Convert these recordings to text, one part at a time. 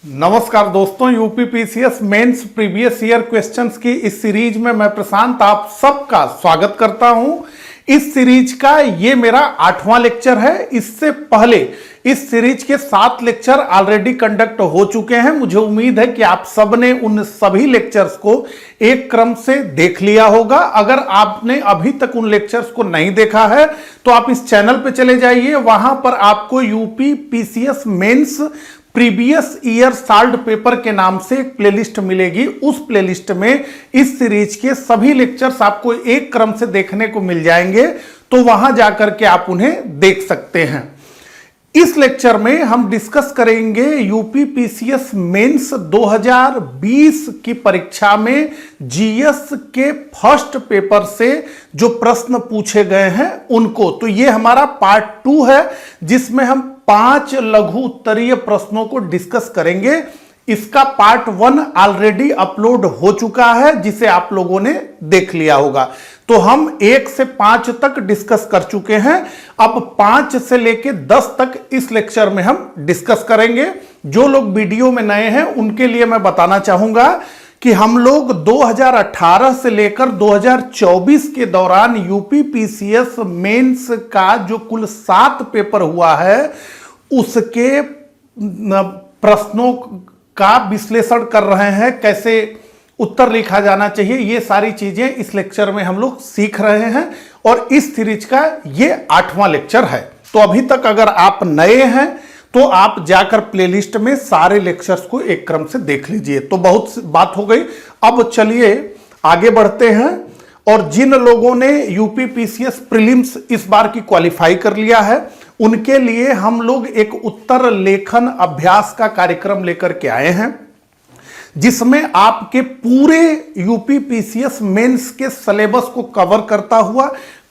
नमस्कार दोस्तों, UPPCS mains previous year questions की इस सीरीज में मैं प्रशांत आप सबका स्वागत करता हूं। इस सीरीज का ये मेरा 8वां लेक्चर है। इससे पहले इस सीरीज के 7 लेक्चर ऑलरेडी कंडक्ट हो चुके हैं। मुझे उम्मीद है कि आप सबने उन सभी लेक्चर्स को एक क्रम से देख लिया होगा। अगर आपने अभी तक उन लेक्चर्स को नहीं देखा है तो आप इस चैनल पे चले जाइए, वहां पर आपको UPPCS mains previous year solved paper के नाम से एक प्लेलिस्ट मिलेगी। उस प्लेलिस्ट में इस सीरीज के सभी लेक्चर्स आपको एक क्रम से देखने को मिल जाएंगे, तो वहां जाकर के आप उन्हें देख सकते हैं। इस लेक्चर में हम डिस्कस करेंगे यूपीपीसीएस मेंस 2020 की परीक्षा में जीएस के फर्स्ट पेपर से जो प्रश्न पूछे गए हैं उनको। तो ये हमारा पार्ट 2 है, जिसमें हम 5 लघु उत्तरीय प्रश्नों को डिस्कस करेंगे। इसका पार्ट 1 ऑलरेडी अपलोड हो चुका है, जिसे आप लोगों ने देख लिया होगा। तो हम 1 से 5 तक डिस्कस कर चुके हैं। अब 5 से लेके 10 तक इस लेक्चर में हम डिस्कस करेंगे। जो लोग वीडियो में नए हैं उनके लिए मैं बताना चाहूंगा कि हम लोग 2018 से लेकर 2024 के दौरान यूपीपीसीएस मेंस का जो कुल 7 पेपर हुआ है, उसके प्रश्नों का विश्लेषण कर रहे हैं। कैसे उत्तर लिखा जाना चाहिए, ये सारी चीजें इस लेक्चर में हम लोग सीख रहे हैं। और इस सीरीज का ये 8वां लेक्चर है। तो अभी तक अगर आप नए हैं तो आप जाकर प्लेलिस्ट में सारे लेक्चर्स को एक क्रम से देख लीजिए। तो बहुत बात हो गई, अब चलिए आगे बढ़ते हैं। और जिन लोगों ने यूपीपीसीएस प्रीलिम्स इस बार की क्वालिफाई कर लिया है, उनके लिए हम लोग एक उत्तर लेखन अभ्यास का कार्यक्रम लेकर के आए हैं, जिसमें आपके पूरे यूपीपीसीएस मेंस के सिलेबस को कवर करता हुआ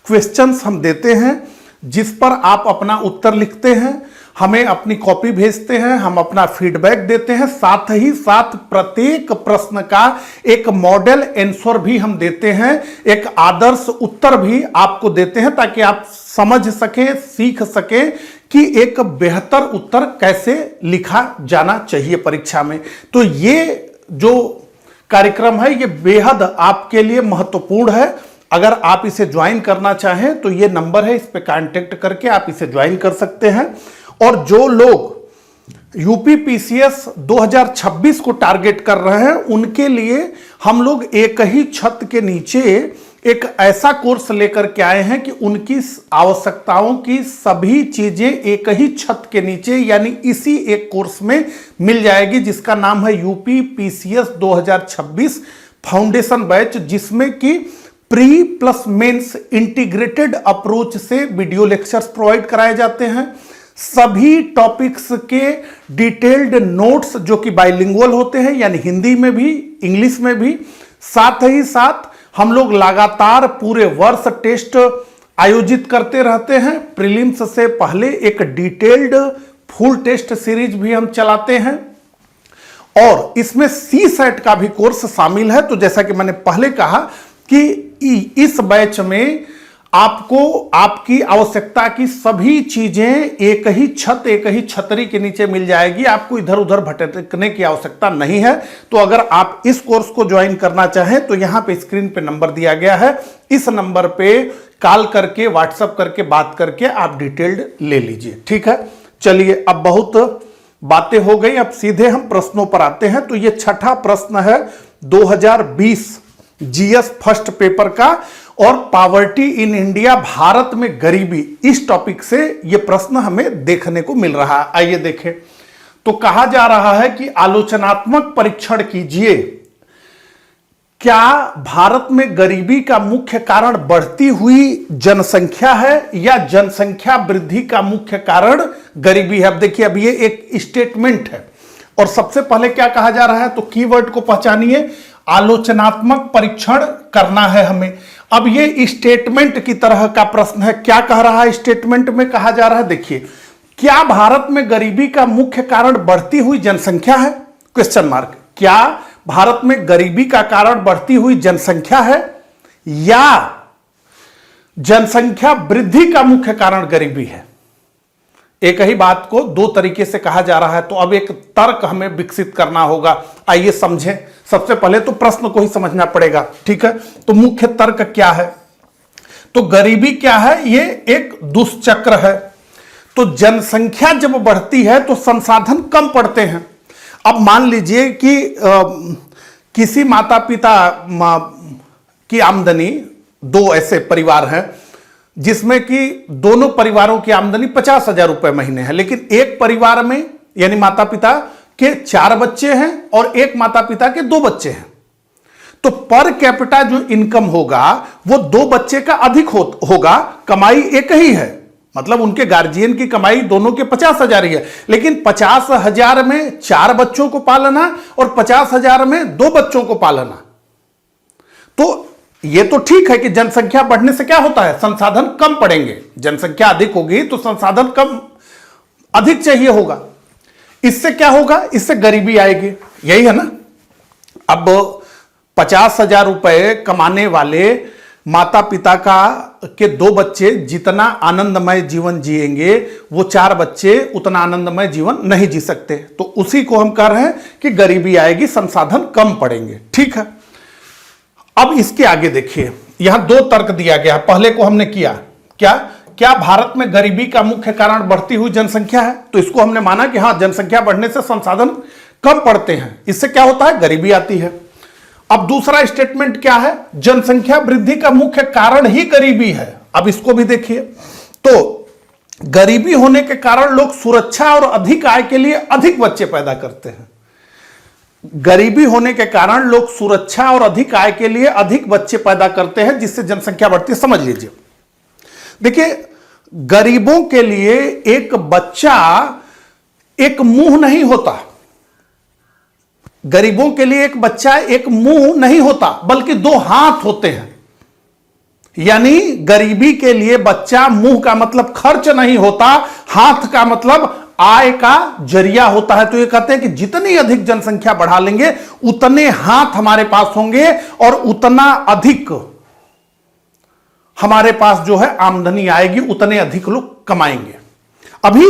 क्वेश्चंस हम देते हैं, जिस पर आप अपना उत्तर लिखते हैं, हमें अपनी कॉपी भेजते हैं, हम अपना फीडबैक देते हैं। साथ ही साथ प्रत्येक प्रश्न का एक मॉडल आंसर भी हम देते हैं, एक आदर्श उत्तर भी आपको देते हैं, ताकि आप समझ सकें, सीख सकें कि एक बेहतर उत्तर कैसे लिखा जाना चाहिए परीक्षा में। तो ये जो कार्यक्रम है ये बेहद आपके लिए महत्वपूर्ण है। अगर आप इसे ज्वाइन करना चाहें तो ये नंबर है, इस पे कांटेक्ट करके आप इसे ज्वाइन कर सकते हैं। और जो लोग यूपीपीसीएस 2026 को टारगेट कर रहे हैं, उनके लिए हम लोग एक ही छत के नीचे एक ऐसा कोर्स लेकर के आए हैं कि उनकी आवश्यकताओं की सभी चीजें एक ही छत के नीचे, यानी इसी एक कोर्स में मिल जाएगी, जिसका नाम है यूपीपीसीएस 2026 फाउंडेशन बैच, जिसमें कि pre plus mains integrated approach से वीडियो लेक्चर्स प्रोवाइड कराए जाते हैं। सभी टॉपिक्स के डिटेल्ड नोट्स जो कि बाइलिंगुअल होते हैं, यानी हिंदी में भी इंग्लिश में भी। साथ ही साथ हम लोग लगातार पूरे वर्ष टेस्ट आयोजित करते रहते हैं। प्रीलिम्स से पहले एक डिटेल्ड फुल टेस्ट सीरीज भी हम चलाते हैं, और इसमें सी सेट का भी कोर्स शामिल है। तो जैसा कि मैंने पहले कहा कि इस बैच में आपको आपकी आवश्यकता की सभी चीजें एक ही छत, एक ही छतरी के नीचे मिल जाएगी। आपको इधर उधर भटकने की आवश्यकता नहीं है। तो अगर आप इस कोर्स को ज्वाइन करना चाहें तो यहां पे स्क्रीन पे नंबर दिया गया है, इस नंबर पे कॉल करके, व्हाट्सएप करके, बात करके आप डिटेल्ड ले लीजिए। ठीक है, चलिए अब बहुत बातें हो गई, अब सीधे हम प्रश्नों पर आते हैं। तो ये 6ठा प्रश्न है 2020 जीएस फर्स्ट पेपर का, और पॉवर्टी इन इंडिया, भारत में गरीबी, इस टॉपिक से यह प्रश्न हमें देखने को मिल रहा है। आइए देखें। तो कहा जा रहा है कि आलोचनात्मक परीक्षण कीजिए, क्या भारत में गरीबी का मुख्य कारण बढ़ती हुई जनसंख्या है या जनसंख्या वृद्धि का मुख्य कारण गरीबी है। अब देखिए, अब ये एक स्टेटमेंट है, और सबसे पहले क्या कहा जा रहा है, तो कीवर्ड को पहचानिए, आलोचनात्मक परीक्षण करना है हमें। अब ये स्टेटमेंट की तरह का प्रश्न है। क्या कह रहा है स्टेटमेंट में? कहा जा रहा है, देखिए, क्या भारत में गरीबी का मुख्य कारण बढ़ती हुई जनसंख्या है? Question mark. क्या भारत में गरीबी का कारण बढ़ती हुई जनसंख्या है, या जनसंख्या वृद्धि का मुख्य कारण गरीबी है? एक ही बात को दो तरीके से कहा जा रहा है, तो अब एक तर्क हमें विकसित करना होगा। आइए समझें। सबसे पहले तो प्रश्न को ही समझना पड़ेगा, ठीक है। तो मुख्य तर्क क्या है? तो गरीबी क्या है? ये एक दुष्चक्र है। तो जनसंख्या जब बढ़ती है तो संसाधन कम पड़ते हैं। अब मान लीजिए कि किसी माता पिता की आमदनी, दो ऐसे परिवार हैं जिसमें कि दोनों परिवारों की आमदनी 50,000 रुपए महीने है, लेकिन एक परिवार में यानी माता पिता के 4 बच्चे हैं और एक माता पिता के 2 बच्चे हैं, तो पर कैपिटा जो इनकम होगा वो 2 बच्चे का अधिक होगा। कमाई एक ही है, मतलब उनके गार्जियन की कमाई दोनों के 50,000 ही है, लेकिन 50,000 में 4 बच्चों को पालना और 50,000 में 2 बच्चों को पालना। तो ये तो ठीक है कि जनसंख्या बढ़ने से क्या होता है, संसाधन कम पड़ेंगे। जनसंख्या अधिक होगी तो संसाधन अधिक चाहिए होगा। इससे क्या होगा? इससे गरीबी आएगी, यही है ना। अब 50,000 रुपए कमाने वाले माता पिता के 2 बच्चे जितना आनंदमय जीवन जिएंगे वो 4 बच्चे उतना आनंदमय जीवन नहीं जी सकते। तो उसी को हम कह रहे हैं कि गरीबी आएगी, संसाधन कम पड़ेंगे, ठीक है। अब इसके आगे देखिए, यहां 2 तर्क दिया गया। पहले को हमने किया क्या भारत में गरीबी का मुख्य कारण बढ़ती हुई जनसंख्या है? तो इसको हमने माना कि हां, जनसंख्या बढ़ने से संसाधन कम पड़ते हैं, इससे क्या होता है, गरीबी आती है। अब दूसरा स्टेटमेंट क्या है? जनसंख्या वृद्धि का मुख्य कारण ही गरीबी है। अब इसको भी देखिए, तो गरीबी होने के कारण लोग सुरक्षा और अधिक आय के लिए अधिक बच्चे पैदा करते हैं। गरीबी होने के कारण लोग सुरक्षा और अधिक आय के लिए अधिक बच्चे पैदा करते हैं, जिससे जनसंख्या बढ़ती है। समझ लीजिए, देखिए, गरीबों के लिए एक बच्चा एक मुंह नहीं होता। गरीबों के लिए एक बच्चा एक मुंह नहीं होता, बल्कि 2 हाथ होते हैं। यानी गरीबी के लिए बच्चा मुंह का मतलब खर्च नहीं होता, हाथ का मतलब आय का जरिया होता है। तो ये कहते हैं कि जितनी अधिक जनसंख्या बढ़ा लेंगे उतने हाथ हमारे पास होंगे और उतना अधिक हमारे पास जो है आमदनी आएगी, उतने अधिक लोग कमाएंगे। अभी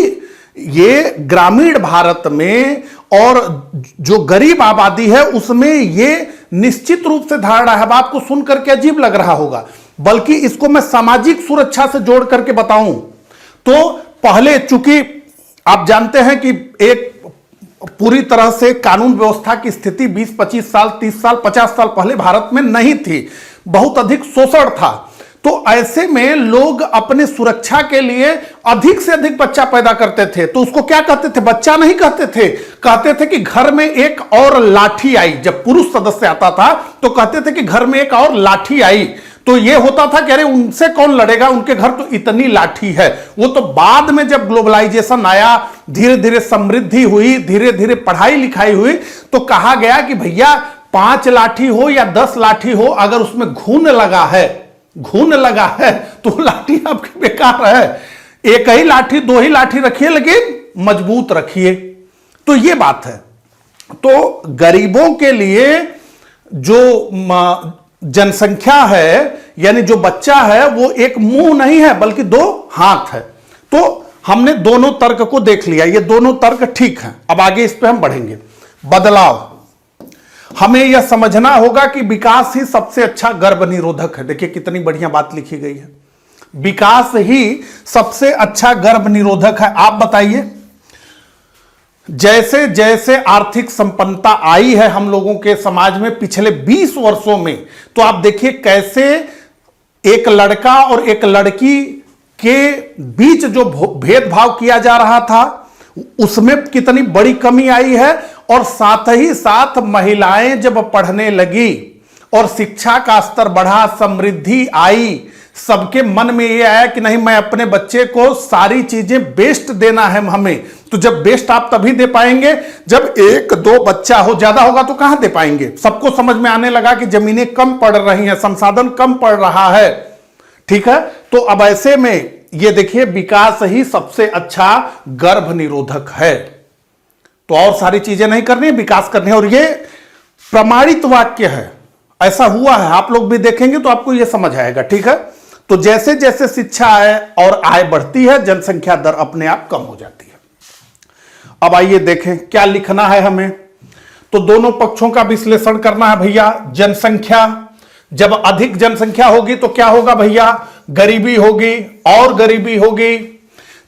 ये ग्रामीण भारत में और जो गरीब आबादी है उसमें ये निश्चित रूप से धारणा है। अब आपको सुनकर के अजीब लग रहा होगा, बल्कि इसको मैं सामाजिक सुरक्षा से जोड़ करके बताऊं तो पहले, चूंकि आप जानते हैं कि एक पूरी तरह से कानून व्यवस्था की स्थिति 20-25 साल, 30 साल, 50 साल पहले भारत में नहीं थी, बहुत अधिक शोषण था। तो ऐसे में लोग अपने सुरक्षा के लिए अधिक से अधिक बच्चा पैदा करते थे। तो उसको क्या कहते थे? बच्चा नहीं कहते थे, कहते थे कि घर में एक और लाठी आई। जब पुरुष सदस्य आता था तो कहते थे कि घर में एक और लाठी आई। तो यह होता था कि अरे उनसे कौन लड़ेगा, उनके घर तो इतनी लाठी है। वो तो बाद में जब ग्लोबलाइजेशन आया, धीरे धीरे समृद्धि हुई, धीरे धीरे पढ़ाई लिखाई हुई, तो कहा गया कि भैया 5 लाठी हो या 10 लाठी हो, अगर उसमें घून लगा है तो लाठी आपकी बेकार है। एक ही लाठी, 2 ही लाठी रखिए, लेकिन मजबूत रखिए। तो यह बात है। तो गरीबों के लिए जो जनसंख्या है, यानी जो बच्चा है, वो एक मुंह नहीं है बल्कि 2 हाथ है। तो हमने दोनों तर्क को देख लिया, ये दोनों तर्क ठीक हैं। अब आगे इस पे हम बढ़ेंगे। बदलाव, हमें यह समझना होगा कि विकास ही सबसे अच्छा गर्भ निरोधक है। देखिए कितनी बढ़िया बात लिखी गई है, विकास ही सबसे अच्छा गर्भ निरोधक है। आप बताइए, जैसे जैसे आर्थिक संपन्नता आई है हम लोगों के समाज में पिछले 20 वर्षों में, तो आप देखिए कैसे एक लड़का और एक लड़की के बीच जो भेदभाव किया जा रहा था उसमें कितनी बड़ी कमी आई है। और साथ ही साथ महिलाएं जब पढ़ने लगी और शिक्षा का स्तर बढ़ा, समृद्धि आई, सबके मन में यह आया कि नहीं, मैं अपने बच्चे को सारी चीजें बेस्ट देना है हमें। तो जब बेस्ट आप तभी दे पाएंगे जब 1-2 बच्चा हो, ज्यादा होगा तो कहां दे पाएंगे। सबको समझ में आने लगा कि जमीनें कम पड़ रही हैं, संसाधन कम पड़ रहा है, ठीक है। तो अब ऐसे में ये देखिए, विकास ही सबसे अच्छा गर्भ निरोधक है। तो और सारी चीजें नहीं करनी है, विकास करनी है। और ये प्रमाणित वाक्य है, ऐसा हुआ है, आप लोग भी देखेंगे तो आपको ये समझ आएगा, ठीक है। तो जैसे जैसे शिक्षा आय और आय बढ़ती है, जनसंख्या दर अपने आप कम हो जाती है। अब आइए देखें क्या लिखना है हमें। तो दोनों पक्षों का विश्लेषण करना है भैया। जनसंख्या, जब अधिक जनसंख्या होगी तो क्या होगा भैया? गरीबी होगी और गरीबी होगी।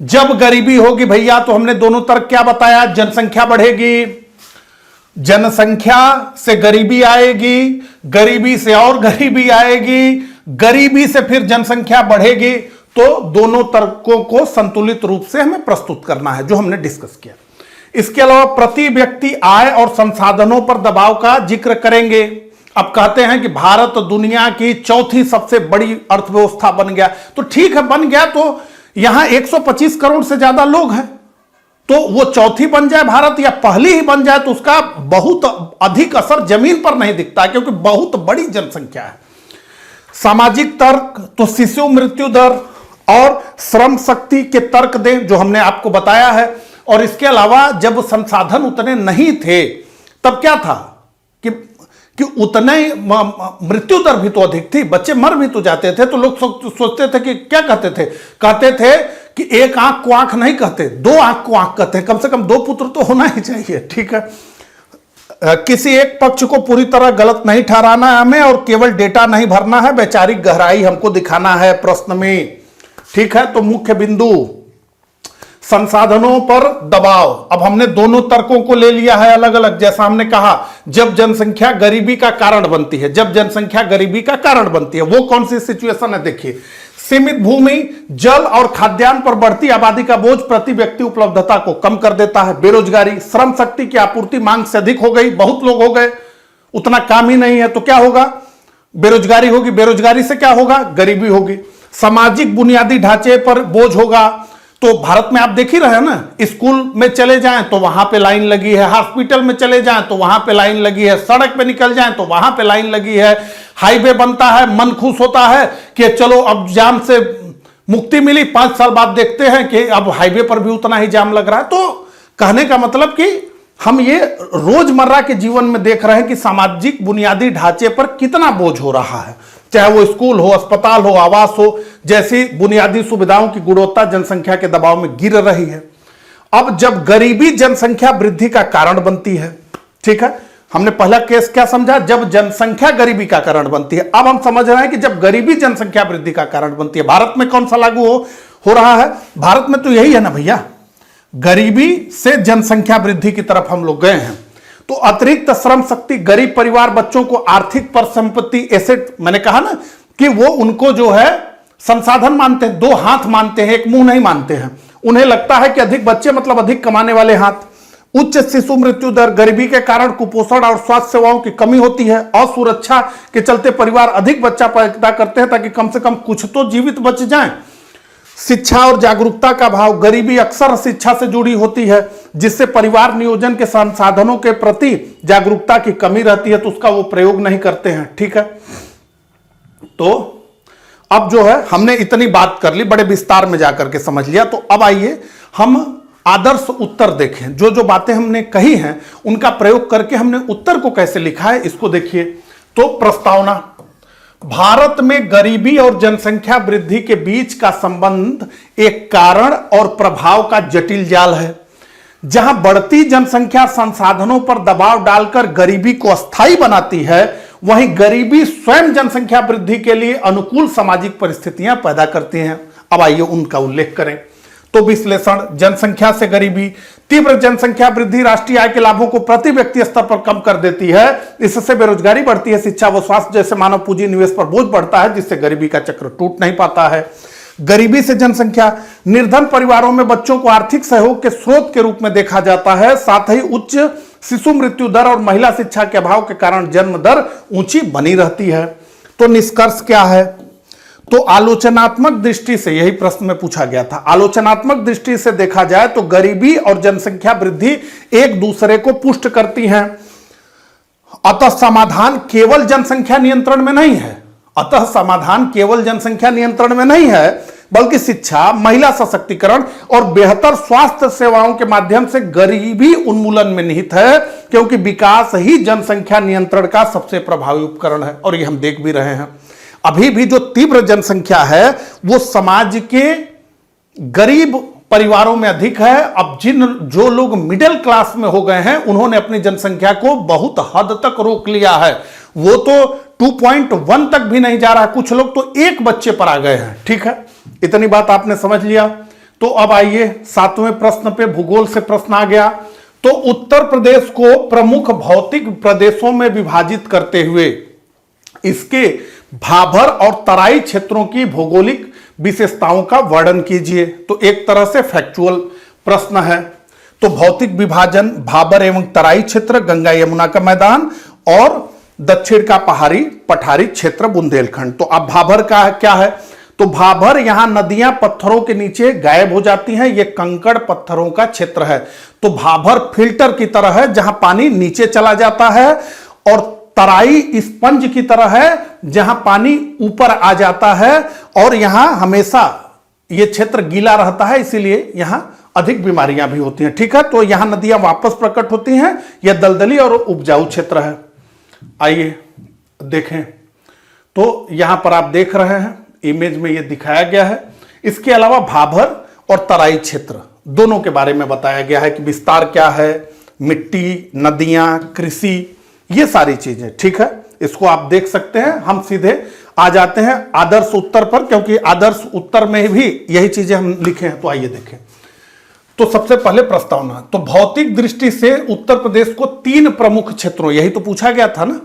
जब गरीबी होगी भैया तो हमने दोनों तरफ क्या बताया? जनसंख्या बढ़ेगी, जनसंख्या से गरीबी आएगी, गरीबी से और गरीबी आएगी, गरीबी से फिर जनसंख्या बढ़ेगी। तो दोनों तर्कों को संतुलित रूप से हमें प्रस्तुत करना है, जो हमने डिस्कस किया। इसके अलावा प्रति व्यक्ति आय और संसाधनों पर दबाव का जिक्र करेंगे। अब कहते हैं कि भारत दुनिया की चौथी सबसे बड़ी अर्थव्यवस्था बन गया। तो ठीक है, बन गया तो यहां 125 करोड़ से ज्यादा लोग हैं, तो वो चौथी बन जाए भारत या पहली ही बन जाए तो उसका बहुत अधिक असर जमीन पर नहीं दिखता, क्योंकि बहुत बड़ी जनसंख्या है। सामाजिक तर्क, तो शिशु मृत्यु दर और श्रम शक्ति के तर्क दें, जो हमने आपको बताया है। और इसके अलावा जब संसाधन उतने नहीं थे तब क्या था कि उतने मृत्यु दर भी तो अधिक थी, बच्चे मर भी तो जाते थे। तो लोग सोचते थे कि क्या कहते थे कि एक आंख को आंख नहीं कहते, दो आंख को आंख कहते हैं, कम से कम दो पुत्र तो होना ही चाहिए। ठीक है, किसी एक पक्ष को पूरी तरह गलत नहीं ठहराना है हमें, और केवल डेटा नहीं भरना है, वैचारिक गहराई हमको दिखाना है प्रश्न में। ठीक है, तो मुख्य बिंदु संसाधनों पर दबाव। अब हमने दोनों तर्कों को ले लिया है अलग अलग। जैसा हमने कहा, जब जनसंख्या गरीबी का कारण बनती है, जब जनसंख्या गरीबी का कारण बनती है, वो कौन सी सिचुएशन है? देखिए, सीमित भूमि, जल और खाद्यान्न पर बढ़ती आबादी का बोझ प्रति व्यक्ति उपलब्धता को कम कर देता है। बेरोजगारी, श्रम शक्ति की आपूर्ति मांग से अधिक हो गई, बहुत लोग हो गए, उतना काम ही नहीं है, तो क्या होगा? बेरोजगारी होगी। बेरोजगारी से क्या होगा? गरीबी होगी। सामाजिक बुनियादी ढांचे पर बोझ होगा। तो भारत में आप देख ही रहे हैं ना, स्कूल में चले जाएं तो वहां पे लाइन लगी है, हॉस्पिटल में चले जाएं तो वहां पे लाइन लगी है, सड़क पे निकल जाएं तो वहां पे लाइन लगी है, हाईवे बनता है, मन खुश होता है कि चलो अब जाम से मुक्ति मिली, 5 साल बाद देखते हैं कि अब हाईवे पर भी उतना ही जाम लग रहा है। तो कहने का मतलब कि हम ये रोजमर्रा के जीवन में देख रहे हैं कि सामाजिक बुनियादी ढांचे पर कितना बोझ हो रहा है, चाहे वो स्कूल हो, अस्पताल हो, आवास हो, जैसी बुनियादी सुविधाओं की गुणवत्ता जनसंख्या के दबाव में गिर रही है। अब जब गरीबी जनसंख्या वृद्धि का कारण बनती है, ठीक है, हमने पहला केस क्या समझा? जब जनसंख्या गरीबी का कारण बनती है। अब हम समझ रहे हैं कि जब गरीबी जनसंख्या वृद्धि का कारण बनती है, भारत में कौन सा लागू हो रहा है? भारत में तो यही है ना भैया, गरीबी से जनसंख्या वृद्धि की तरफ हम लोग गए हैं। तो अतिरिक्त श्रम शक्ति, गरीब परिवार बच्चों को आर्थिक परिसंपत्ति, एसेट, मैंने कहा ना कि वो उनको जो है संसाधन मानते हैं, दो हाथ मानते हैं, एक मुंह नहीं मानते हैं। उन्हें लगता है कि अधिक बच्चे मतलब अधिक कमाने वाले हाथ। उच्च शिशु मृत्यु दर, गरीबी के कारण कुपोषण और स्वास्थ्य सेवाओं की कमी होती है। असुरक्षा के चलते परिवार अधिक बच्चा पैदा करते हैं ताकि कम से कम कुछ तो जीवित बच जाएं। शिक्षा और जागरूकता का अभाव, गरीबी अक्सर शिक्षा से जुड़ी होती है, जिससे परिवार नियोजन के संसाधनों के प्रति जागरूकता की कमी रहती है, तो उसका वो प्रयोग नहीं करते हैं। ठीक है, तो अब जो है हमने इतनी बात कर ली, बड़े विस्तार में जाकर के समझ लिया। तो अब आइए हम आदर्श उत्तर देखें। जो जो बातें हमने कही हैं उनका प्रयोग करके हमने उत्तर को कैसे लिखा है, इसको देखिए। तो प्रस्तावना, भारत में गरीबी और जनसंख्या वृद्धि के बीच का संबंध एक कारण और प्रभाव का जटिल जाल है। जहां बढ़ती जनसंख्या संसाधनों पर दबाव डालकर गरीबी को अस्थायी बनाती है, वहीं गरीबी स्वयं जनसंख्या वृद्धि के लिए अनुकूल सामाजिक परिस्थितियां पैदा करती हैं। अब आइए उनका उल्लेख करें। तो विश्लेषण, जनसंख्या से गरीबी, तीव्र जनसंख्या वृद्धि राष्ट्रीय आय के लाभों को प्रति व्यक्ति स्तर पर कम कर देती है। इससे बेरोजगारी बढ़ती है, शिक्षा व स्वास्थ्य जैसे मानव पूंजी निवेश पर बोझ बढ़ता है, जिससे गरीबी का चक्र टूट नहीं पाता है। गरीबी से जनसंख्या, निर्धन परिवारों में बच्चों को आर्थिक सहयोग के स्रोत के रूप में देखा जाता है। साथ ही उच्च शिशु मृत्यु दर और महिला शिक्षा के अभाव के कारण जन्म दर ऊंची बनी रहती है। तो निष्कर्ष क्या है? तो आलोचनात्मक दृष्टि से, यही प्रश्न में पूछा गया था, आलोचनात्मक दृष्टि से देखा जाए तो गरीबी और जनसंख्या वृद्धि एक दूसरे को पुष्ट करती हैं। अतः समाधान केवल जनसंख्या नियंत्रण में नहीं है, अतः समाधान केवल जनसंख्या नियंत्रण में नहीं है, बल्कि शिक्षा, महिला सशक्तिकरण और बेहतर स्वास्थ्य सेवाओं के माध्यम से गरीबी उन्मूलन में निहित है, क्योंकि विकास ही जनसंख्या नियंत्रण का सबसे प्रभावी उपकरण है। और ये हम देख भी रहे हैं। अभी भी जो तीव्र जनसंख्या है वो समाज के गरीब परिवारों में अधिक है। अब जो लोग मिडिल क्लास में हो गए हैं उन्होंने अपनी जनसंख्या को बहुत हद तक रोक लिया है। वो तो 2.1 तक भी नहीं जा रहा, कुछ लोग तो 1 बच्चे पर आ गए हैं। ठीक है, इतनी बात आपने समझ लिया। तो अब आइए 7वें प्रश्न पे, भूगोल से प्रश्न आ गया। तो उत्तर प्रदेश को प्रमुख भौतिक प्रदेशों में विभाजित करते हुए इसके भाबर और तराई क्षेत्रों की भौगोलिक विशेषताओं का वर्णन कीजिए। तो एक तरह से फैक्चुअल प्रश्न है। तो भौतिक विभाजन, भाबर एवं तराई क्षेत्र, गंगा यमुना का मैदान और दक्षिण का पठारी क्षेत्र बुंदेलखंड। तो अब भाबर का क्या है? तो भाबर, यहां नदियां पत्थरों के नीचे गायब हो जाती हैं, यह कंकड़ पत्थरों का क्षेत्र है। तो भाबर फिल्टर की तरह है जहां पानी नीचे चला जाता है, और तराई स्पंज की तरह है जहां पानी ऊपर आ जाता है, और यहां हमेशा यह क्षेत्र गीला रहता है, इसीलिए यहां अधिक बीमारियां भी होती हैं। ठीक है, तो यहां नदियां वापस प्रकट होती हैं। यह दलदली और उपजाऊ क्षेत्र है। आइए देखें, तो यहां पर आप देख रहे हैं इमेज में यह दिखाया गया है। इसके अलावा भाबर और तराई क्षेत्र दोनों के बारे में बताया गया है कि विस्तार क्या है, मिट्टी, नदियां, कृषि, ये सारी चीजें। ठीक है, इसको आप देख सकते हैं। हम सीधे आ जाते हैं आदर्श उत्तर पर, क्योंकि आदर्श उत्तर में भी यही चीजें हम लिखे हैं। तो आइए देखें। तो सबसे पहले प्रस्तावना। तो भौतिक दृष्टि से उत्तर प्रदेश को 3 प्रमुख क्षेत्रों, यही तो पूछा गया था ना,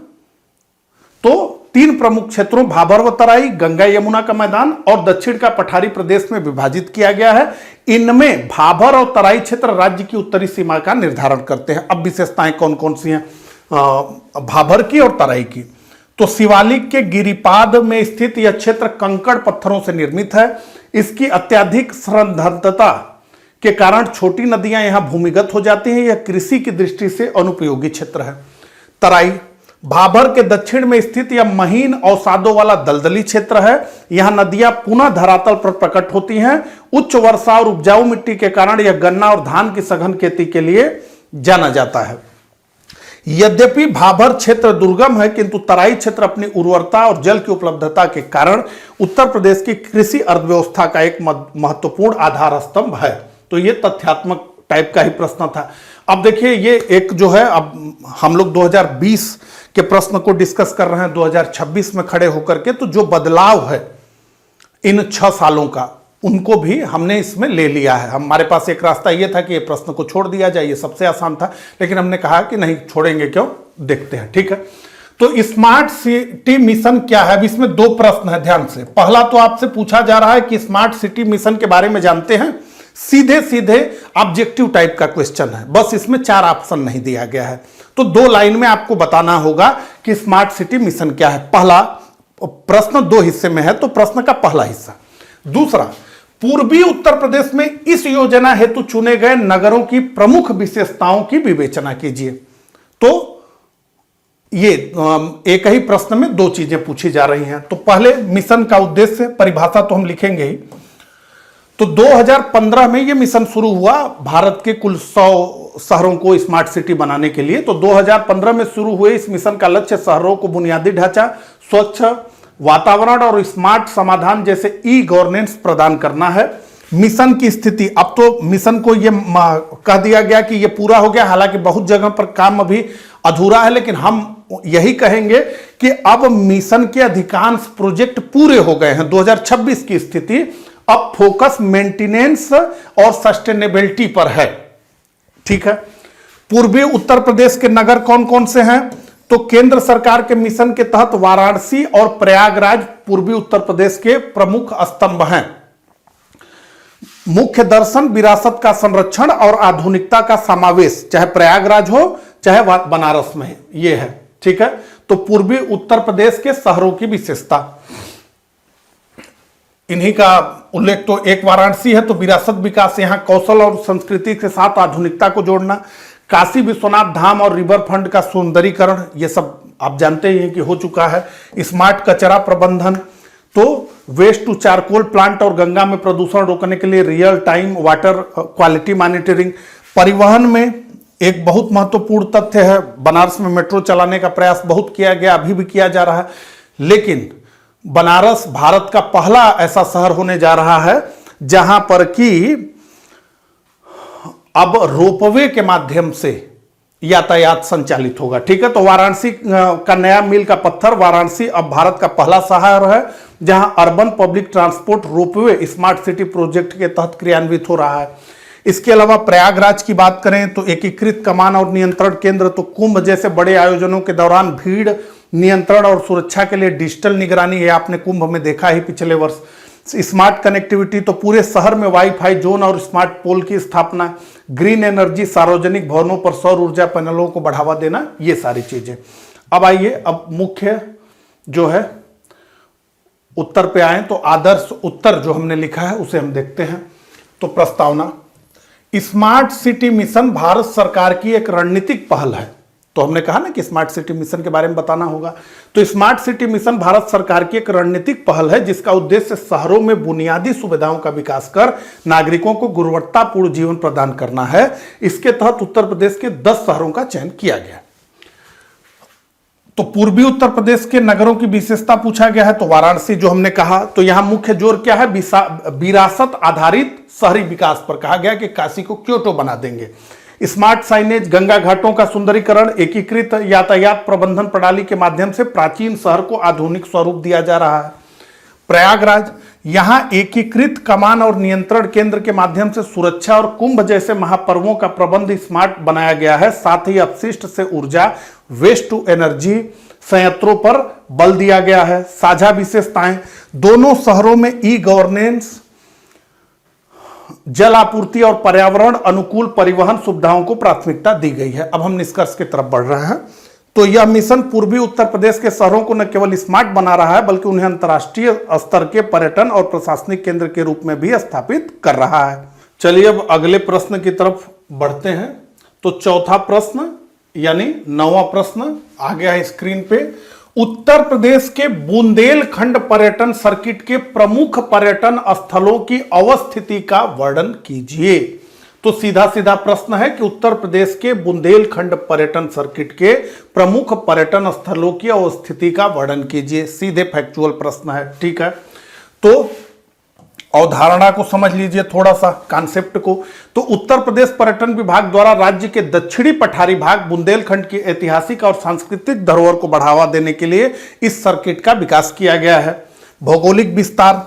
तो 3 प्रमुख क्षेत्रों भाबर व तराई, गंगा यमुना का मैदान और दक्षिण का पठारी प्रदेश में विभाजित किया गया है। इनमें भाबर और तराई क्षेत्र राज्य की उत्तरी सीमा का निर्धारण करते हैं। अब विशेषताएं कौन कौन सी हैं भाबर की और तराई की? तो शिवालिक के गिरिपाद में स्थित यह क्षेत्र कंकड़ पत्थरों से निर्मित है। इसकी अत्यधिक संरक्षणता के कारण छोटी नदियां यहां भूमिगत हो जाती हैं। यह कृषि की दृष्टि से अनुपयोगी क्षेत्र है। तराई भाबर के दक्षिण में स्थित यह महीन अवसादों वाला दलदली क्षेत्र है। यहां नदियां पुनः धरातल पर प्रकट होती हैं। उच्च वर्षा और उपजाऊ मिट्टी के कारण यह गन्ना और धान की सघन खेती के लिए जाना जाता है। यद्यपि भाबर क्षेत्र दुर्गम है, किंतु तराई क्षेत्र अपनी उर्वरता और जल की उपलब्धता के कारण उत्तर प्रदेश की कृषि अर्थव्यवस्था का एक महत्वपूर्ण आधार स्तंभ है। तो यह तथ्यात्मक टाइप का ही प्रश्न था। अब देखिए, ये एक जो है, अब हम लोग 2020 के प्रश्न को डिस्कस कर रहे हैं 2026 में खड़े होकर के। तो जो बदलाव है इन 6 सालों का, उनको भी हमने इसमें ले लिया है। हमारे पास एक रास्ता यह था कि ये प्रश्न को छोड़ दिया जाए, ये सबसे आसान था, लेकिन हमने कहा कि नहीं छोड़ेंगे क्यों, देखते हैं। ठीक है, तो स्मार्ट सिटी मिशन क्या है? अब इसमें 2 प्रश्न है, ध्यान से। पहला तो आपसे पूछा जा रहा है कि स्मार्ट सिटी मिशन के बारे में जानते हैं। सीधे सीधे ऑब्जेक्टिव टाइप का क्वेश्चन है, बस इसमें 4 ऑप्शन नहीं दिया गया है। तो 2 लाइन में आपको बताना होगा कि स्मार्ट सिटी मिशन क्या है। पहला प्रश्न 2 हिस्से में है, तो प्रश्न का पहला हिस्सा। दूसरा, पूर्वी उत्तर प्रदेश में इस योजना हेतु चुने गए नगरों की प्रमुख विशेषताओं की विवेचना कीजिए। तो ये एक ही प्रश्न में 2 चीजें पूछी जा रही हैं। तो पहले मिशन का उद्देश्य, परिभाषा तो हम लिखेंगे ही। तो 2015 में यह मिशन शुरू हुआ भारत के कुल 100 शहरों को स्मार्ट सिटी बनाने के लिए। तो 2015 में शुरू हुए इस मिशन का लक्ष्य शहरों को बुनियादी ढांचा, स्वच्छ वातावरण और स्मार्ट समाधान जैसे ई गवर्नेंस प्रदान करना है। मिशन की स्थिति, अब तो मिशन को यह कह दिया गया कि यह पूरा हो गया, हालांकि बहुत जगह पर काम अभी अधूरा है, लेकिन हम यही कहेंगे कि अब मिशन के अधिकांश प्रोजेक्ट पूरे हो गए हैं। 2026 की स्थिति अब फोकस मेंटेनेंस और सस्टेनेबिलिटी पर है। ठीक है, पूर्वी उत्तर प्रदेश के नगर कौन कौन से हैं? तो केंद्र सरकार के मिशन के तहत वाराणसी और प्रयागराज पूर्वी उत्तर प्रदेश के प्रमुख स्तंभ हैं। मुख्य दर्शन विरासत का संरक्षण और आधुनिकता का समावेश, चाहे प्रयागराज हो चाहे बनारस में, यह है। ठीक है, तो पूर्वी उत्तर प्रदेश के शहरों की विशेषता, इन्हीं का उल्लेख। तो एक वाराणसी है, तो विरासत विकास, यहां कौशल और संस्कृति के साथ आधुनिकता को जोड़ना। काशी विश्वनाथ धाम और रिवर फ्रंट का सौंदर्यीकरण, ये सब आप जानते ही हैं कि हो चुका है। स्मार्ट कचरा प्रबंधन, तो वेस्ट टू चारकोल प्लांट और गंगा में प्रदूषण रोकने के लिए real time water quality monitoring. परिवहन में एक बहुत महत्वपूर्ण तथ्य है, बनारस में मेट्रो चलाने का प्रयास बहुत किया गया, अभी भी किया जा रहा है, लेकिन बनारस भारत का पहला ऐसा शहर होने जा रहा है जहां पर कि अब रोपवे के माध्यम से यातायात संचालित होगा। ठीक है, तो वाराणसी का नया मील का पत्थर, वाराणसी अब भारत का पहला शहर है जहां urban public transport ropeway smart city project के तहत क्रियान्वित हो रहा है। इसके अलावा प्रयागराज की बात करें तो एकीकृत कमान और नियंत्रण केंद्र, तो कुंभ जैसे बड़े आयोजनों के दौरान भीड़ नियंत्रण और सुरक्षा के लिए डिजिटल निगरानी, ये आपने कुंभ में देखा ही पिछले वर्ष। स्मार्ट कनेक्टिविटी, तो पूरे शहर में वाईफाई जोन और स्मार्ट पोल की स्थापना, ग्रीन एनर्जी, सार्वजनिक भवनों पर सौर ऊर्जा पैनलों को बढ़ावा देना, ये सारी चीजें। अब आइए, अब मुख्य जो है उत्तर पे आए तो आदर्श उत्तर जो हमने लिखा है उसे हम देखते हैं। तो प्रस्तावना, स्मार्ट सिटी मिशन भारत सरकार की एक रणनीतिक पहल है। तो हमने कहा ना कि स्मार्ट सिटी मिशन के बारे में बताना होगा। तो स्मार्ट सिटी मिशन भारत सरकार की एक रणनीतिक पहल है जिसका उद्देश्य शहरों में बुनियादी सुविधाओं का विकास कर नागरिकों को गुणवत्तापूर्ण जीवन प्रदान करना है। इसके तहत उत्तर प्रदेश के 10 शहरों का चयन किया गया। तो पूर्वी उत्तर प्रदेश के नगरों की विशेषता पूछा गया है। तो वाराणसी जो हमने कहा, तो यहां मुख्य जोर क्या है, विरासत आधारित शहरी विकास पर कहा गया कि काशी को क्योटो बना देंगे। स्मार्ट साइनेज, गंगा घाटों का सुंदरीकरण, एकीकृत यातायात प्रबंधन प्रणाली के माध्यम से प्राचीन शहर को आधुनिक स्वरूप दिया जा रहा है। प्रयागराज, यहां एकीकृत कमान और नियंत्रण केंद्र के माध्यम से सुरक्षा और कुंभ जैसे महापर्वों का प्रबंध स्मार्ट बनाया गया है। साथ ही अपशिष्ट से ऊर्जा, वेस्ट टू एनर्जी संयंत्रों पर बल दिया गया है। साझा विशेषताएं, दोनों शहरों में ई गवर्नेंस, जल आपूर्ति और पर्यावरण अनुकूल परिवहन सुविधाओं को प्राथमिकता दी गई है। अब हम निष्कर्ष की तरफ बढ़ रहे हैं। तो यह मिशन पूर्वी उत्तर प्रदेश के शहरों को न केवल स्मार्ट बना रहा है बल्कि उन्हें अंतर्राष्ट्रीय स्तर के पर्यटन और प्रशासनिक केंद्र के रूप में भी स्थापित कर रहा है। चलिए अब अगले प्रश्न की तरफ बढ़ते हैं। तो चौथा प्रश्न यानी 9वां प्रश्न आ गया है स्क्रीन पे। उत्तर प्रदेश के बुंदेलखंड पर्यटन सर्किट के प्रमुख पर्यटन स्थलों की अवस्थिति का वर्णन कीजिए। तो सीधा सीधा प्रश्न है कि उत्तर प्रदेश के बुंदेलखंड पर्यटन सर्किट के प्रमुख पर्यटन स्थलों की अवस्थिति का वर्णन कीजिए। सीधे फैक्चुअल प्रश्न है। ठीक है, तो अवधारणा को समझ लीजिए, थोड़ा सा कॉन्सेप्ट को। तो उत्तर प्रदेश पर्यटन विभाग द्वारा राज्य के दक्षिणी पठारी भाग बुंदेलखंड की ऐतिहासिक और सांस्कृतिक धरोहर को बढ़ावा देने के लिए इस सर्किट का विकास किया गया है। भौगोलिक विस्तार,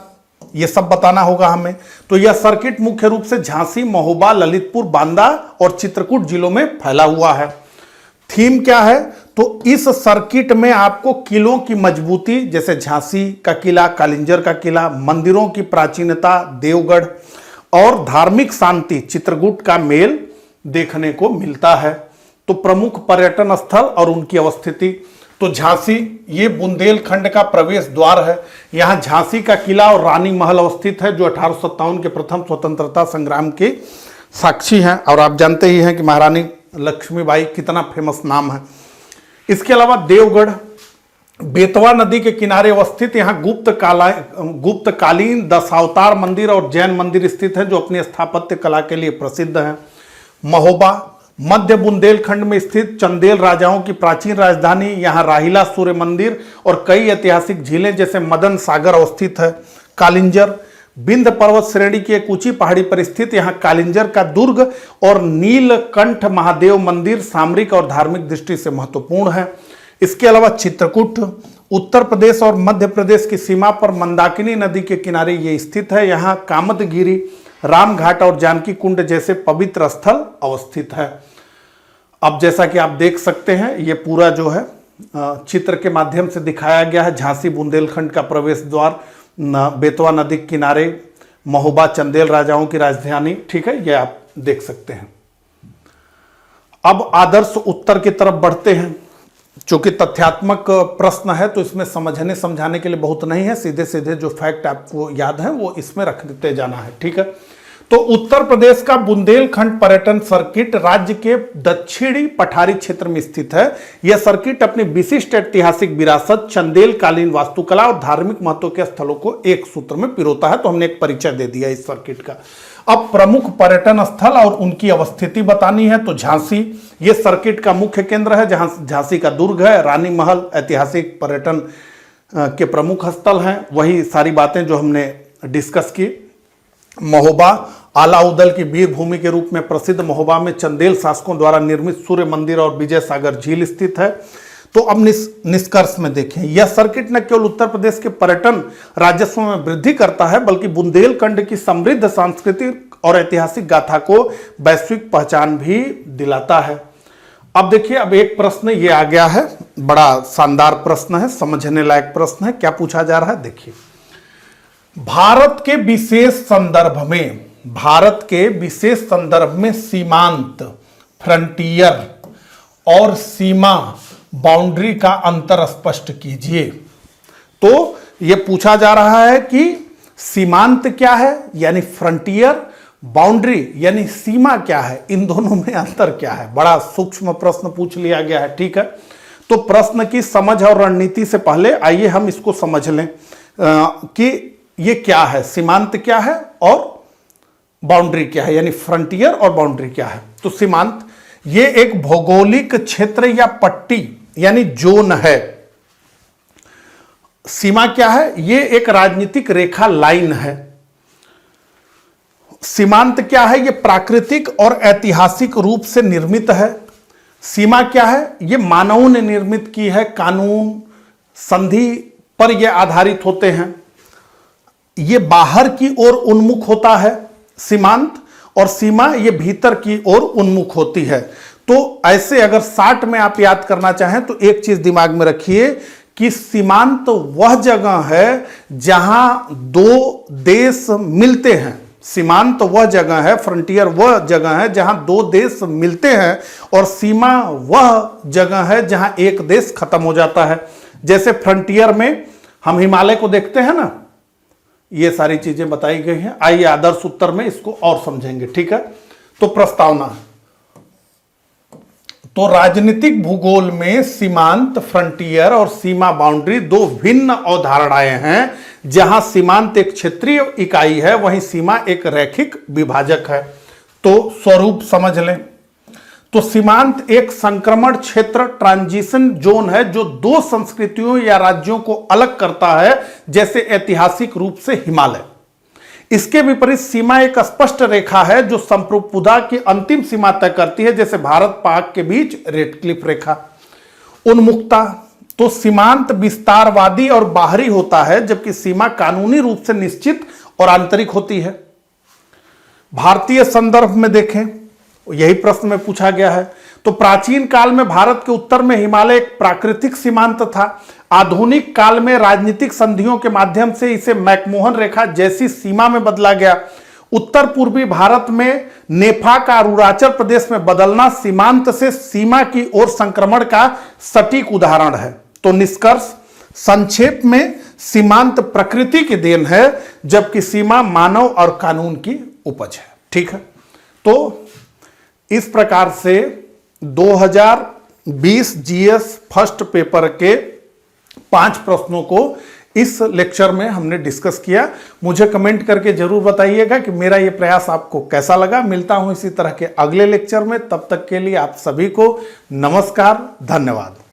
ये सब बताना होगा हमें। तो यह सर्किट मुख्य रूप से झांसी, महोबा, ललितपुर, बांदा और चित्रकूट जिलों में फैला हुआ है। थीम क्या है, तो इस सर्किट में आपको किलों की मजबूती, जैसे झांसी का किला, कालिंजर का किला, मंदिरों की प्राचीनता, देवगढ़, और धार्मिक शांति, चित्रकूट का मेल देखने को मिलता है। तो प्रमुख पर्यटन स्थल और उनकी अवस्थिति, तो झांसी ये बुंदेलखंड का प्रवेश द्वार है। यहां झांसी का किला और रानी महल अवस्थित है जो 1857 के प्रथम स्वतंत्रता संग्राम के साक्षी हैं। और आप जानते ही हैं कि महारानी लक्ष्मीबाई कितना फेमस नाम है। इसके अलावा देवगढ़ बेतवा नदी के किनारे अवस्थित यहाँ गुप्तकालीन दशावतार मंदिर और जैन मंदिर स्थित है जो अपनी स्थापत्य कला के लिए प्रसिद्ध है। महोबा मध्य बुंदेलखंड में स्थित चंदेल राजाओं की प्राचीन राजधानी, यहाँ राहिला सूर्य मंदिर और कई ऐतिहासिक झीलें जैसे मदन सागर अवस्थित है। कालिंजर विंध्य पर्वत श्रेणी की एक ऊंची पहाड़ी पर स्थित, यहाँ कालिंजर का दुर्ग और नीलकंठ महादेव मंदिर सामरिक और धार्मिक दृष्टि से महत्वपूर्ण है। इसके अलावा चित्रकूट उत्तर प्रदेश और मध्य प्रदेश की सीमा पर मंदाकिनी नदी के किनारे ये स्थित है। यहाँ कामदगिरी, रामघाट और जानकी कुंड जैसे पवित्र स्थल अवस्थित है। अब जैसा कि आप देख सकते हैं ये पूरा जो है चित्र के माध्यम से दिखाया गया है। झांसी बुंदेलखंड का प्रवेश द्वार, बेतवा नदी के किनारे, महोबा चंदेल राजाओं की राजधानी। ठीक है, ये आप देख सकते हैं। अब आदर्श उत्तर की तरफ बढ़ते हैं। चूंकि तथ्यात्मक प्रश्न है तो इसमें समझने समझाने के लिए बहुत नहीं है, सीधे सीधे जो फैक्ट आपको याद है वो इसमें रख देते जाना है। ठीक है, तो उत्तर प्रदेश का बुंदेलखंड पर्यटन सर्किट राज्य के दक्षिणी पठारी क्षेत्र में स्थित है। यह सर्किट अपनी विशिष्ट ऐतिहासिक विरासत, चंदेल कालीन वास्तुकला और धार्मिक महत्व के स्थलों को एक सूत्र में पिरोता है। तो हमने एक परिचय दे दिया इस सर्किट का। अब प्रमुख पर्यटन स्थल और उनकी अवस्थिति बतानी है। तो झांसी ये सर्किट का मुख्य केंद्र है, जहां झांसी का दुर्ग है, रानी महल ऐतिहासिक पर्यटन के प्रमुख स्थल हैं, वही सारी बातें जो हमने डिस्कस की। महोबा आलाउदल की वीर भूमि के रूप में प्रसिद्ध महोबा में चंदेल शासकों द्वारा निर्मित सूर्य मंदिर और विजय सागर झील स्थित है। तो अब निष्कर्ष में देखें, यह सर्किट न केवल उत्तर प्रदेश के पर्यटन राजस्व में वृद्धि करता है बल्कि बुंदेलखंड की समृद्ध सांस्कृतिक और ऐतिहासिक गाथा को वैश्विक पहचान भी दिलाता है। अब देखिए, अब एक प्रश्न ये आ गया है, बड़ा शानदार प्रश्न है, समझने लायक प्रश्न है। क्या पूछा जा रहा है, देखिए। भारत के विशेष संदर्भ में सीमांत, फ्रंटियर और सीमा, बाउंड्री का अंतर स्पष्ट कीजिए। तो यह पूछा जा रहा है कि सीमांत क्या है यानी फ्रंटियर, बाउंड्री यानी सीमा क्या है, इन दोनों में अंतर क्या है। बड़ा सूक्ष्म प्रश्न पूछ लिया गया है, ठीक है। तो प्रश्न की समझ और रणनीति से पहले आइए हम इसको समझ लें कि ये क्या है, सीमांत क्या है और बाउंड्री क्या है, यानी फ्रंटियर और बाउंड्री क्या है। तो सीमांत ये एक भौगोलिक क्षेत्र या पट्टी यानी जोन है। सीमा क्या है, ये एक राजनीतिक रेखा, लाइन है। सीमांत क्या है, ये प्राकृतिक और ऐतिहासिक रूप से निर्मित है। सीमा क्या है, ये मानवों ने निर्मित की है, कानून संधि पर ये आधारित होते हैं। ये बाहर की ओर उन्मुख होता है सीमांत, और सीमा ये भीतर की ओर उन्मुख होती है। तो ऐसे अगर शार्ट में आप याद करना चाहें तो एक चीज दिमाग में रखिए कि सीमांत वह जगह है जहां दो देश मिलते हैं। सीमांत वह जगह है, फ्रंटियर वह जगह है जहां दो देश मिलते हैं, और सीमा वह जगह है जहां एक देश खत्म हो जाता है। जैसे फ्रंटियर में हम हिमालय को देखते हैं ना, ये सारी चीजें बताई गई हैं। आइए आदर्श उत्तर में इसको और समझेंगे, ठीक है। तो प्रस्तावना, तो राजनीतिक भूगोल में सीमांत, फ्रंटियर और सीमा, बाउंड्री दो भिन्न अवधारणाएं हैं। जहां सीमांत एक क्षेत्रीय इकाई है, वहीं सीमा एक रैखिक विभाजक है। तो स्वरूप समझ लें। तो सीमांत एक संक्रमण क्षेत्र, ट्रांजिशन जोन है, जो दो संस्कृतियों या राज्यों को अलग करता है, जैसे ऐतिहासिक रूप से हिमालय। इसके विपरीत सीमा एक स्पष्ट रेखा है जो संप्रभुता की अंतिम सीमा तय करती है, जैसे भारत पाक के बीच रेड क्लिफ रेखा। उन्मुखता, तो सीमांत विस्तारवादी और बाहरी होता है, जबकि सीमा कानूनी रूप से निश्चित और आंतरिक होती है। भारतीय संदर्भ में देखें, यही प्रश्न में पूछा गया है। तो प्राचीन काल में भारत के उत्तर में हिमालय एक प्राकृतिक सीमांत था। आधुनिक काल में राजनीतिक संधियों के माध्यम से इसे मैकमोहन रेखा जैसी सीमा में बदला गया। उत्तर पूर्वी भारत में नेफा का अरुणाचल प्रदेश में बदलना सीमांत से सीमा की ओर संक्रमण का सटीक उदाहरण है। तो निष्कर्ष, संक्षेप में, सीमांत प्रकृति की देन है, जबकि सीमा मानव और कानून की उपज है, ठीक है। तो इस प्रकार से 2020 जीएस फर्स्ट पेपर के 5 प्रश्नों को इस लेक्चर में हमने डिस्कस किया। मुझे कमेंट करके जरूर बताइएगा कि मेरा ये प्रयास आपको कैसा लगा। मिलता हूं इसी तरह के अगले लेक्चर में, तब तक के लिए आप सभी को नमस्कार, धन्यवाद।